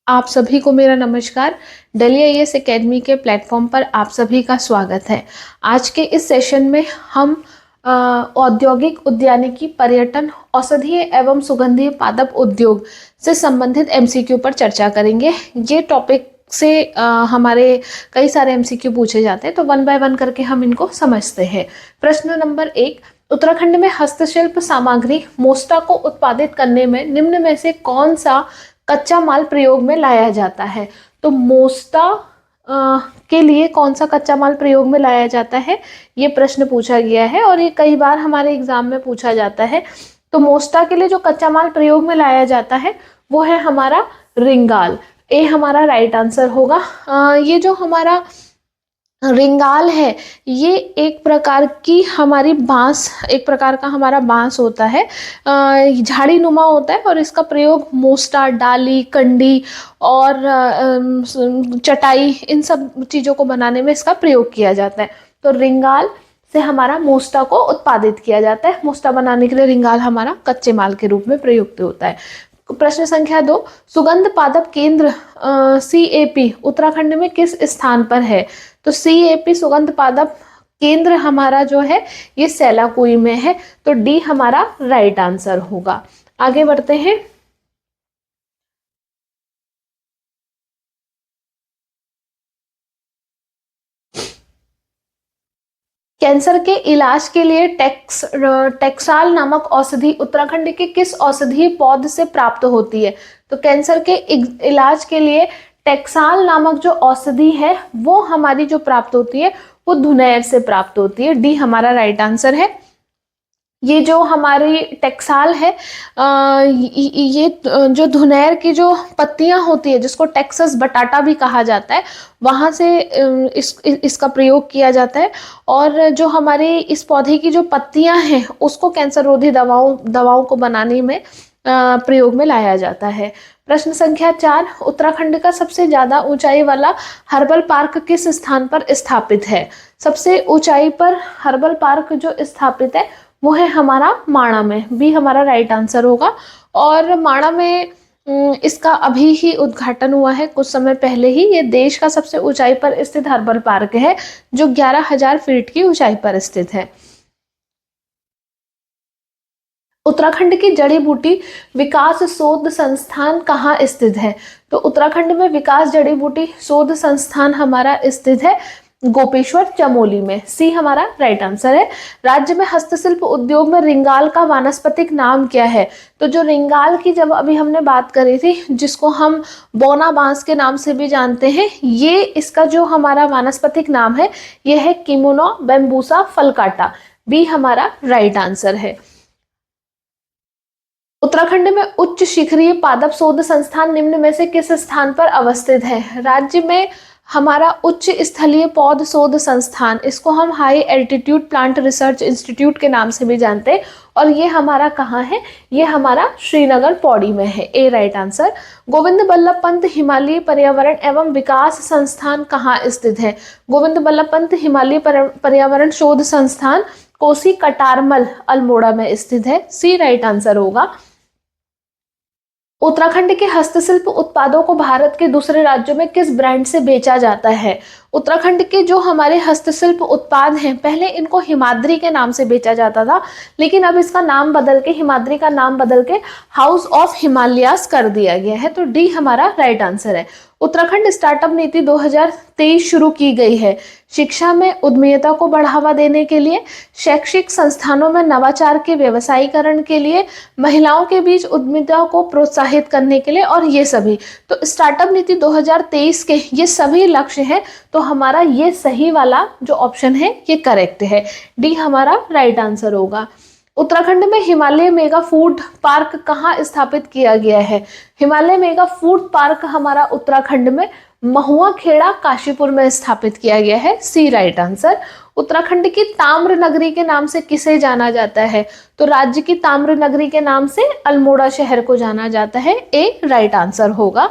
आप सभी को मेरा नमस्कार। दिल्ली आईएएस एकेडमी के प्लेटफॉर्म पर आप सभी का स्वागत है। आज के इस सेशन में हम औद्योगिक उद्यानिकी पर्यटन औषधीय एवं सुगंधीय पादप उद्योग से संबंधित एमसीक्यू पर चर्चा करेंगे। ये टॉपिक से हमारे कई सारे एमसीक्यू पूछे जाते हैं, तो वन बाय वन करके हम इनको समझते हैं। प्रश्न नंबर 1, उत्तराखंड में हस्तशिल्प सामग्री मोस्टा को उत्पादित करने में निम्न में से कौन सा कच्चा माल प्रयोग में लाया जाता है? तो मोस्टा के लिए कौन सा कच्चा माल प्रयोग में लाया जाता है, ये प्रश्न पूछा गया है और ये कई बार हमारे एग्जाम में पूछा जाता है। तो मोस्टा के लिए जो कच्चा माल प्रयोग में लाया जाता है वो है हमारा रिंगाल। ए हमारा राइट आंसर होगा। ये जो हमारा रिंगाल है ये एक प्रकार की हमारी बांस, एक प्रकार का हमारा बांस होता है, झाड़ी नुमा होता है और इसका प्रयोग मोस्टा, डाली, कंडी और चटाई, इन सब चीज़ों को बनाने में इसका प्रयोग किया जाता है। तो रिंगाल से हमारा मोस्टा को उत्पादित किया जाता है। मोस्टा बनाने के लिए रिंगाल हमारा कच्चे माल के रूप में प्रयुक्त होता है। प्रश्न संख्या 2, सुगंध पादप केंद्र CAP उत्तराखंड में किस स्थान पर है? तो CAP सुगंध पादप केंद्र हमारा जो है ये सेलाकुई में है। तो डी हमारा राइट आंसर होगा। आगे बढ़ते हैं। कैंसर के इलाज के लिए टेक्साल नामक औषधि उत्तराखंड के किस औषधीय पौध से प्राप्त होती है? तो कैंसर के इलाज के लिए टेक्साल नामक जो औषधि है वो हमारी जो प्राप्त होती है वो धुनेर से प्राप्त होती है। डी हमारा राइट आंसर है। ये जो हमारी टेक्साल है, ये जो धुनेर की जो पत्तियां होती है जिसको टेक्सस बटाटा भी कहा जाता है, वहां से इसका प्रयोग किया जाता है। और जो हमारे इस पौधे की जो पत्तियां हैं उसको कैंसर रोधी दवाओं को बनाने में प्रयोग में लाया जाता है। प्रश्न संख्या 4, उत्तराखंड का सबसे ज्यादा ऊंचाई वाला हर्बल पार्क किस स्थान पर स्थापित है? सबसे ऊंचाई पर हर्बल पार्क जो स्थापित है वो है हमारा माणा में। बी हमारा राइट आंसर होगा। और माणा में इसका अभी ही उद्घाटन हुआ है, कुछ समय पहले ही। ये देश का सबसे ऊंचाई पर स्थित हर्बल पार्क है जो 11,000 फीट की ऊंचाई पर स्थित है। उत्तराखंड की जड़ी बूटी विकास शोध संस्थान कहाँ स्थित है? तो उत्तराखंड में विकास जड़ी बूटी शोध संस्थान हमारा स्थित है गोपेश्वर चमोली में। सी हमारा राइट आंसर है। राज्य में हस्तशिल्प उद्योग में रिंगाल का वानस्पतिक नाम क्या है? तो जो रिंगाल की जब अभी हमने बात करी थी, जिसको हम बोना बांस के नाम से भी जानते हैं, ये इसका जो हमारा वानस्पतिक नाम है ये है किमोनो बैम्बूसा फलकाटा। बी हमारा राइट आंसर है। उत्तराखंड में उच्च शिखरीय पादप शोध संस्थान निम्न में से किस स्थान पर अवस्थित है? राज्य में हमारा उच्च स्थलीय पौध शोध संस्थान, इसको हम high altitude plant research institute के नाम से भी जानते हैं, और ये हमारा कहाँ है? ये हमारा श्रीनगर पौड़ी में है। ए राइट आंसर। गोविंद बल्लभ पंत हिमालयी पर्यावरण एवं विकास संस्थान कहाँ स्थित है? गोविंद बल्लभ पंत हिमालयी पर्यावरण शोध संस्थान कोसी कटारमल अल्मोड़ा में स्थित है। सी राइट आंसर होगा। उत्तराखंड के हस्तशिल्प उत्पादों को भारत के दूसरे राज्यों में किस ब्रांड से बेचा जाता है? उत्तराखंड के जो हमारे हस्तशिल्प उत्पाद हैं, पहले इनको हिमाद्री के नाम से बेचा जाता था, लेकिन अब इसका नाम बदल के, हिमाद्री का नाम बदल के हाउस ऑफ हिमालयास कर दिया गया है। तो डी हमारा राइट आंसर है। उत्तराखंड स्टार्टअप नीति 2023 शुरू की गई है। शिक्षा में उद्यमिता को बढ़ावा देने के लिए, शैक्षिक संस्थानों में नवाचार के व्यवसायीकरण के लिए, महिलाओं के बीच उद्यमिता को प्रोत्साहित करने के लिए, और ये सभी। तो स्टार्टअप नीति 2023 के ये सभी लक्ष्य हैं। तो हमारा ये सही वाला जो ऑप्शन है ये करेक्ट है। डी हमारा राइट आंसर होगा। उत्तराखंड में हिमालय मेगा फूड पार्क कहाँ स्थापित किया गया है? हिमालय मेगा फूड पार्क हमारा उत्तराखंड में महुआ खेड़ा काशीपुर में स्थापित किया गया है। सी राइट आंसर। उत्तराखंड की ताम्र नगरी के नाम से किसे जाना जाता है? तो राज्य की ताम्र नगरी के नाम से अल्मोड़ा शहर को जाना जाता है। ए राइट आंसर होगा।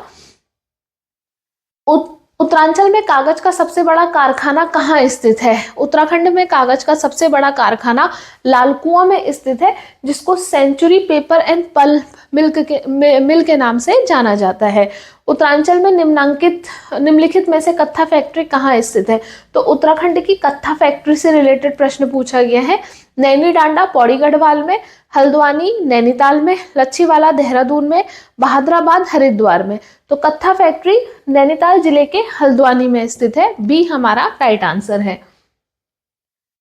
उत्तरांचल में कागज का सबसे बड़ा कारखाना कहाँ स्थित है? उत्तराखंड में कागज का सबसे बड़ा कारखाना लालकुआं में स्थित है, जिसको century paper and pulp mill के नाम से जाना जाता है। उत्तरांचल में निम्नलिखित में से कत्था फैक्ट्री कहाँ स्थित है? तो उत्तराखंड की कत्था फैक्ट्री से रिलेटेड प्रश्न पूछा गया है। नैनी डांडा पौड़ी गढ़वाल में, हल्द्वानी नैनीताल में, लच्छीवाला देहरादून में, बहादुराबाद हरिद्वार में। तो कत्था फैक्ट्री नैनीताल जिले के हल्द्वानी में स्थित है। बी हमारा राइट आंसर है।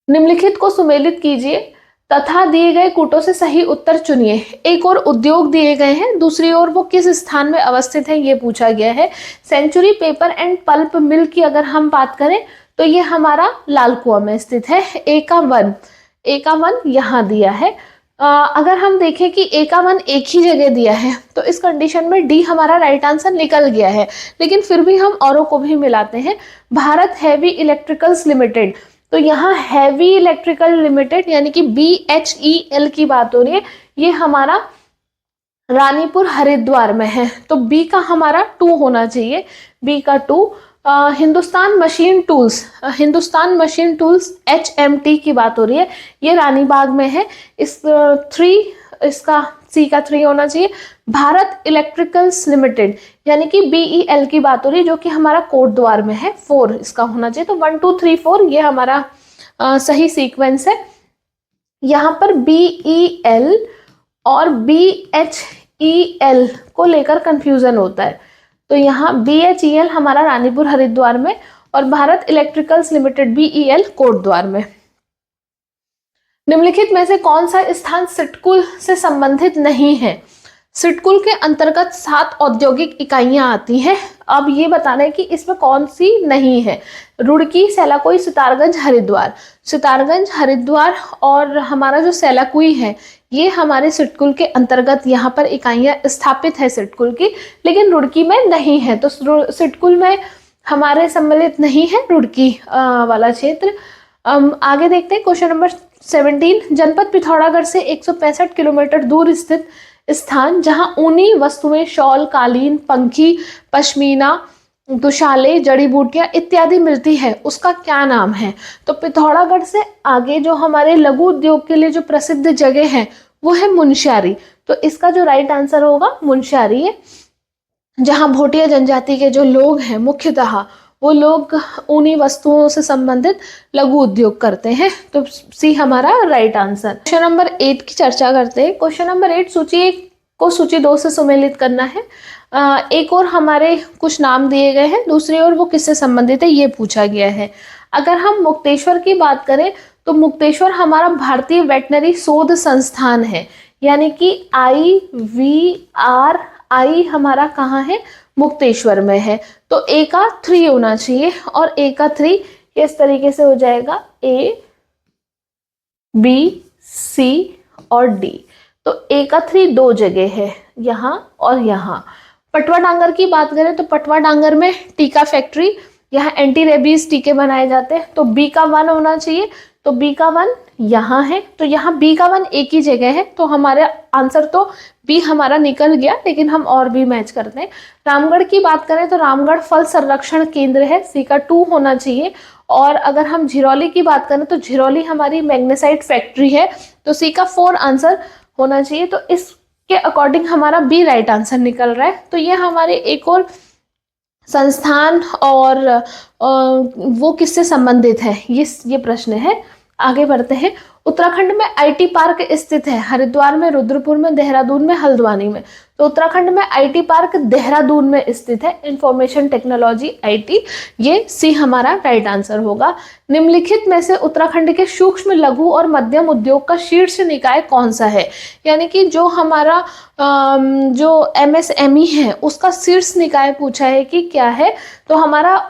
निम्नलिखित को सुमेलित कीजिए तथा दिए गए कूटों से सही उत्तर चुनिए। एक और उद्योग दिए गए हैं, दूसरी ओर वो किस स्थान में अवस्थित है ये पूछा गया है। Century paper and pulp mill की अगर हम बात करें तो ये हमारा लालकुआं में स्थित है। ए का वन यहाँ दिया है। अगर हम देखें कि ए का वन एक ही जगह दिया है तो इस कंडीशन में डी हमारा राइट आंसर निकल गया है, लेकिन फिर भी हम औरों को भी मिलाते हैं। भारत हैवी इलेक्ट्रिकल्स लिमिटेड, तो यहाँ हैवी इलेक्ट्रिकल लिमिटेड यानी कि BHEL की बात हो रही है, ये हमारा रानीपुर हरिद्वार में है। तो बी का हमारा 2 होना चाहिए, बी का 2। हिंदुस्तान मशीन टूल्स HMT की बात हो रही है, ये रानीबाग में है। इसका सी का 3 होना चाहिए। भारत इलेक्ट्रिकल्स लिमिटेड यानी कि BEL की बात हो रही है, जो कि हमारा कोटद्वार में है। 4 इसका होना चाहिए। तो 1 2 3 4 ये हमारा सही सीक्वेंस है। यहाँ पर BEL और BHEL को लेकर कंफ्यूजन होता है। तो यहाँ BHEL हमारा रानीपुर हरिद्वार में और Bharat electricals limited BEL Kotdwar में। निम्नलिखित में से कौन सा स्थान सिडकुल से संबंधित नहीं है? सिडकुल के अंतर्गत 7 औद्योगिक इकाइयां आती हैं। अब ये बताना है कि इसमें कौन सी नहीं है। रुड़की, सेलाकुई, सितारगंज हरिद्वार और हमारा जो सेलाकुई है ये हमारे सिडकुल के अंतर्गत यहाँ पर इकाइयां स्थापित है सिडकुल की, लेकिन रुड़की में नहीं है। तो सिडकुल में हमारे सम्मिलित नहीं है रुड़की वाला क्षेत्र। आगे देखते हैं क्वेश्चन नंबर 17। जनपद पिथौरागढ़ से 165 किलोमीटर दूर स्थित स्थान जहां ऊनी वस्तुएं, शॉल, कालीन, पंखी, पश्मीना, दुशाले, जड़ी बूटियां इत्यादि मिलती है, उसका क्या नाम है? तो पिथौरागढ़ से आगे जो हमारे लघु उद्योग के लिए जो प्रसिद्ध जगह है वो है मुनस्यारी। तो इसका जो राइट आंसर होगा मुनस्यारी है, जहां भोटिया जनजाति के जो लोग हैं मुख्यतः वो लोग ऊनी वस्तुओं से संबंधित लघु उद्योग करते हैं। तो सी हमारा राइट आंसर। क्वेश्चन नंबर 8 की चर्चा करते हैं। क्वेश्चन नंबर 8 सूची 1 को सूची 2 से सुमेलित करना है। एक और हमारे कुछ नाम दिए गए हैं, दूसरी ओर वो किससे संबंधित है ये पूछा गया है। अगर हम मुक्तेश्वर की बात करें तो मुक्तेश्वर हमारा भारतीय वेटनरी शोध संस्थान है, यानी कि IVRI हमारा कहाँ है? मुक्तेश्वर में है। तो ए का 3 होना चाहिए और ए का 3 इस तरीके से हो जाएगा A, B, C और D। तो ए का 3 2 जगह है, यहाँ और यहाँ। पटवा डांगर की बात करें तो पटवा डांगर में टीका फैक्ट्री, यहाँ एंटी रेबीज टीके बनाए जाते हैं। तो बी का 1 होना चाहिए। तो बी का 1 यहाँ है, तो यहाँ बी का 1 एक ही जगह है। तो हमारा आंसर तो बी हमारा निकल गया, लेकिन हम और भी मैच करते हैं। रामगढ़ की बात करें तो रामगढ़ फल संरक्षण केंद्र है, सी का 2 होना चाहिए। और अगर हम झिरौली की बात करें तो झिरौली हमारी मैग्नेसाइट फैक्ट्री है, तो सी का 4 आंसर होना चाहिए। तो इसके अकॉर्डिंग हमारा बी राइट आंसर निकल रहा है। तो ये हमारे एक और संस्थान और वो किससे संबंधित है ये प्रश्न है। आगे बढ़ते हैं। उत्तराखंड में IT पार्क स्थित है, हरिद्वार में, रुद्रपुर में, देहरादून में, हल्द्वानी में। तो उत्तराखंड में IT पार्क देहरादून में स्थित है, इंफॉर्मेशन टेक्नोलॉजी IT। ये सी हमारा राइट आंसर होगा। निम्नलिखित में से उत्तराखंड के सूक्ष्म, लघु और मध्यम उद्योग का शीर्ष निकाय कौन सा है? यानी कि जो हमारा जो MSME है उसका शीर्ष निकाय पूछा है कि क्या है। तो हमारा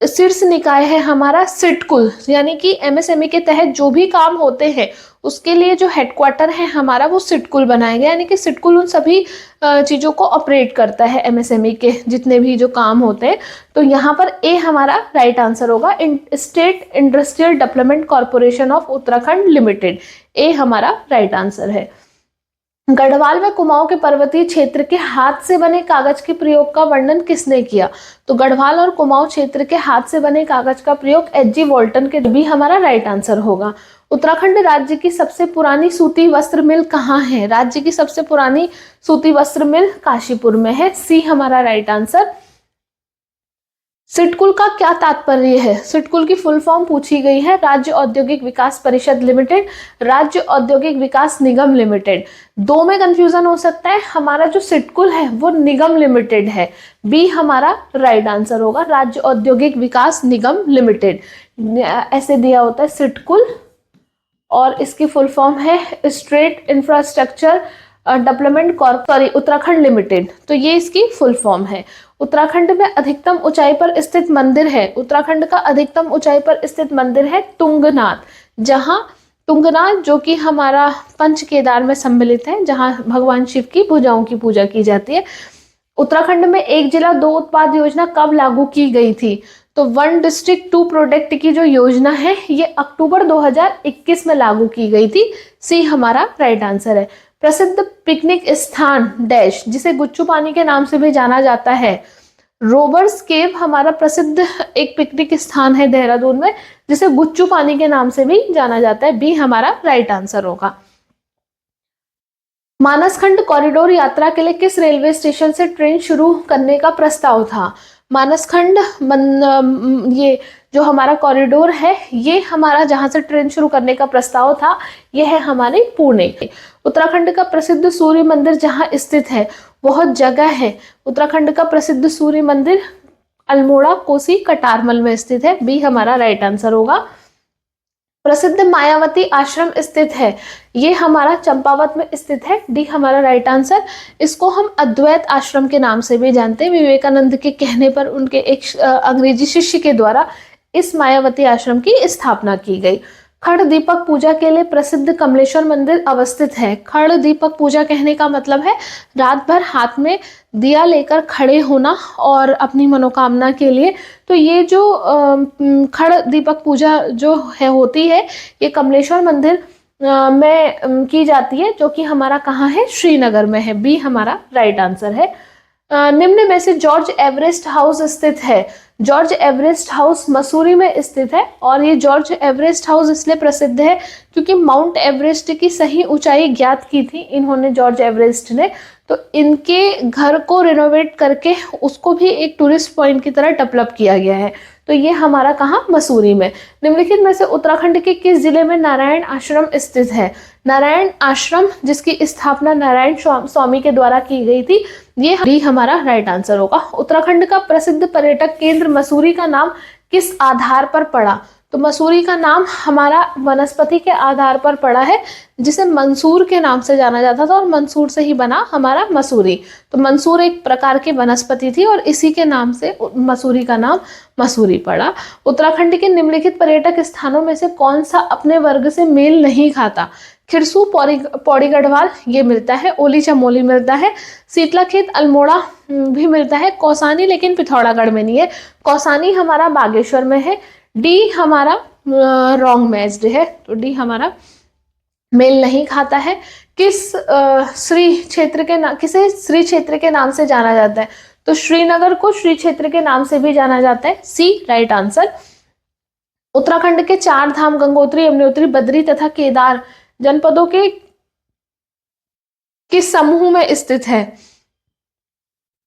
शीर्ष निकाय है हमारा सिडकुल, यानी कि MSME के तहत जो भी काम होते हैं उसके लिए जो हेडक्वार्टर है हमारा वो सिडकुल बनाया गया, यानी कि सिडकुल उन सभी चीज़ों को ऑपरेट करता है, MSME के जितने भी जो काम होते हैं। तो यहाँ पर ए हमारा राइट आंसर होगा, state industrial development corporation of Uttarakhand limited. ए हमारा राइट आंसर है। गढ़वाल में कुमाऊं के पर्वतीय क्षेत्र के हाथ से बने कागज के प्रयोग का वर्णन किसने किया? तो गढ़वाल और कुमाऊं क्षेत्र के हाथ से बने कागज का प्रयोग एच.जी. वॉल्टन के भी हमारा राइट आंसर होगा। उत्तराखंड राज्य की सबसे पुरानी सूती वस्त्र मिल कहाँ है? राज्य की सबसे पुरानी सूती वस्त्र मिल काशीपुर में है, सी हमारा राइट आंसर। सिडकुल का क्या तात्पर्य है? सिडकुल की फुल फॉर्म पूछी गई है, राज्य औद्योगिक विकास परिषद लिमिटेड, राज्य औद्योगिक विकास निगम लिमिटेड। दो में कंफ्यूजन हो सकता है, हमारा जो सिडकुल है वो निगम लिमिटेड है, बी हमारा राइट आंसर होगा, राज्य औद्योगिक विकास निगम लिमिटेड ऐसे दिया होता है सिडकुल, और इसकी फुल फॉर्म है state infrastructure development corporation Uttarakhand limited, तो ये इसकी फुल फॉर्म है। उत्तराखंड में अधिकतम ऊंचाई पर स्थित मंदिर है, उत्तराखंड का अधिकतम ऊंचाई पर स्थित मंदिर है तुंगनाथ, जहां तुंगनाथ जो कि हमारा पंच केदार में सम्मिलित है, जहां भगवान शिव की भुजाओं की पूजा की जाती है। उत्तराखंड में एक जिला दो उत्पाद योजना कब लागू की गई थी? तो वन डिस्ट्रिक्ट टू प्रोडक्ट की जो योजना है ये अक्टूबर 2021 में लागू की गई थी, सी हमारा राइट आंसर है। प्रसिद्ध पिकनिक स्थान डैश, जिसे गुच्चू पानी के नाम से भी जाना जाता है, रोबर्स केव हमारा प्रसिद्ध एक पिकनिक स्थान है देहरादून में, जिसे गुच्चू पानी के नाम से भी जाना जाता है, बी हमारा राइट आंसर होगा। मानसखंड कॉरिडोर यात्रा के लिए किस रेलवे स्टेशन से ट्रेन शुरू करने का प्रस्ताव था? मानसखंड ये जो हमारा कॉरिडोर है, ये हमारा जहां से ट्रेन शुरू करने का प्रस्ताव था, ये है हमारे पुणे। उत्तराखंड का प्रसिद्ध सूर्य मंदिर जहां स्थित है, बहुत जगह है, उत्तराखंड का प्रसिद्ध सूर्य मंदिर अल्मोड़ा, कोसी, कटारमल में स्थित है, बी हमारा राइट आंसर होगा। प्रसिद्ध मायावती आश्रम स्थित है, ये हमारा चंपावत में स्थित है, डी हमारा राइट आंसर। इसको हम अद्वैत आश्रम के नाम से भी जानते हैं, विवेकानंद के कहने पर उनके एक अंग्रेजी शिष्य के द्वारा इस मायावती आश्रम की स्थापना की गई। खड़ दीपक पूजा के लिए प्रसिद्ध कमलेश्वर मंदिर अवस्थित है। खड़ दीपक पूजा कहने का मतलब है रात भर हाथ में दिया लेकर खड़े होना और अपनी मनोकामना के लिए। तो ये जो खड़ दीपक पूजा जो है होती है, ये कमलेश्वर मंदिर में की जाती है, जो कि हमारा कहाँ है? श्रीनगर में है, बी हमारा राइट आंसर है। निम्न में से जॉर्ज एवरेस्ट हाउस स्थित है। जॉर्ज एवरेस्ट हाउस मसूरी में स्थित है, और ये जॉर्ज एवरेस्ट हाउस इसलिए प्रसिद्ध है क्योंकि माउंट एवरेस्ट की सही ऊंचाई ज्ञात की थी इन्होंने, जॉर्ज एवरेस्ट ने। तो इनके घर को रिनोवेट करके उसको भी एक टूरिस्ट पॉइंट की तरह डेवलप किया गया है। तो ये हमारा कहाँ? मसूरी में। निम्नलिखित में से उत्तराखंड के किस जिले में नारायण आश्रम स्थित है? नारायण आश्रम जिसकी स्थापना नारायण स्वामी के द्वारा की गई थी, ये भी हमारा राइट आंसर होगा। उत्तराखंड का प्रसिद्ध पर्यटक केंद्र मसूरी का नाम किस आधार पर पड़ा? तो मसूरी का नाम हमारा वनस्पति के आधार पर पड़ा है, जिसे मंसूर के नाम से जाना जाता था, और मंसूर से ही बना हमारा मसूरी। तो मंसूर एक प्रकार की वनस्पति थी और इसी के नाम से मसूरी का नाम मसूरी पड़ा। उत्तराखंड के निम्नलिखित पर्यटक स्थानों में से कौन सा अपने वर्ग से मेल नहीं खाता? खिरसू, पौड़ी गढ़वाल ये मिलता है, ओली चमोली मिलता है, शीतलाखेत अल्मोड़ा भी मिलता है, कौसानी लेकिन पिथौरागढ़ में नहीं है, कौसानी हमारा बागेश्वर में है, डी हमारा रॉन्ग मैच्ड है, तो डी हमारा मेल नहीं खाता है। किसे श्री क्षेत्र के नाम से जाना जाता है? तो श्रीनगर को श्री क्षेत्र के नाम से भी जाना जाता है, सी राइट आंसर। उत्तराखंड के चार धाम गंगोत्री, यमुनोत्री, बद्री तथा केदार जनपदों के किस समूह में स्थित है?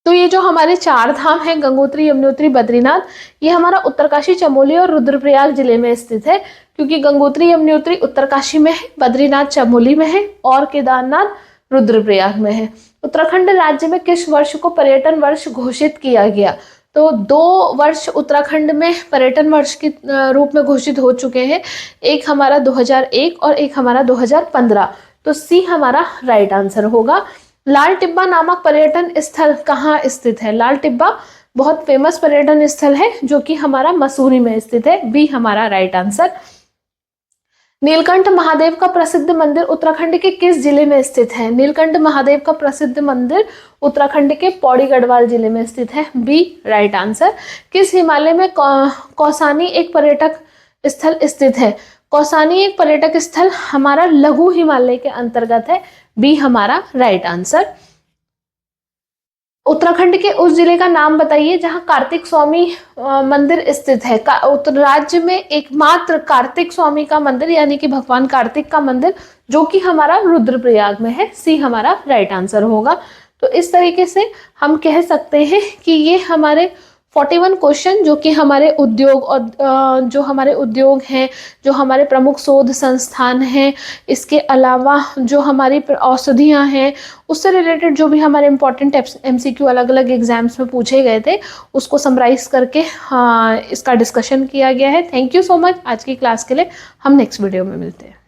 तो ये जो हमारे चार धाम है गंगोत्री, यमुनोत्री, बद्रीनाथ, ये हमारा उत्तरकाशी, चमोली और रुद्रप्रयाग जिले में स्थित है, क्योंकि गंगोत्री यमुनोत्री उत्तरकाशी में है, बद्रीनाथ चमोली में है और केदारनाथ रुद्रप्रयाग में है। उत्तराखंड राज्य में किस वर्ष को पर्यटन वर्ष घोषित किया गया? तो 2 वर्ष उत्तराखंड में पर्यटन वर्ष के रूप में घोषित हो चुके हैं, एक हमारा 2001 और एक हमारा 2015, तो सी हमारा राइट आंसर होगा। लाल टिब्बा नामक पर्यटन स्थल कहाँ स्थित है? लाल टिब्बा बहुत फेमस पर्यटन स्थल है जो कि हमारा मसूरी में स्थित है, बी हमारा राइट आंसर। नीलकंठ महादेव का प्रसिद्ध मंदिर उत्तराखंड के किस जिले में स्थित है? नीलकंठ महादेव का प्रसिद्ध मंदिर उत्तराखंड के पौड़ी गढ़वाल जिले में स्थित है, बी राइट आंसर। किस हिमालय में कौसानी एक पर्यटक स्थल स्थित है? कौसानी एक पर्यटक स्थल हमारा लघु हिमालय के अंतर्गत है, बी हमारा राइट आंसर। उत्तराखंड के उस जिले का नाम बताइए जहां कार्तिक स्वामी मंदिर स्थित है। उत्तर राज्य में एकमात्र कार्तिक स्वामी का मंदिर यानी कि भगवान कार्तिक का मंदिर, जो कि हमारा रुद्रप्रयाग में है। सी हमारा राइट आंसर होगा। तो इस तरीके से हम कह सकते हैं कि ये हमारे 41 क्वेश्चन जो कि हमारे उद्योग और जो हमारे उद्योग हैं, जो हमारे प्रमुख शोध संस्थान हैं, इसके अलावा जो हमारी औषधियाँ हैं, उससे रिलेटेड जो भी हमारे इम्पोर्टेंट MCQ अलग अलग एग्जाम्स में पूछे गए थे, उसको समराइज करके इसका डिस्कशन किया गया है। Thank you so much. आज की क्लास के लिए हम नेक्स्ट वीडियो में मिलते हैं।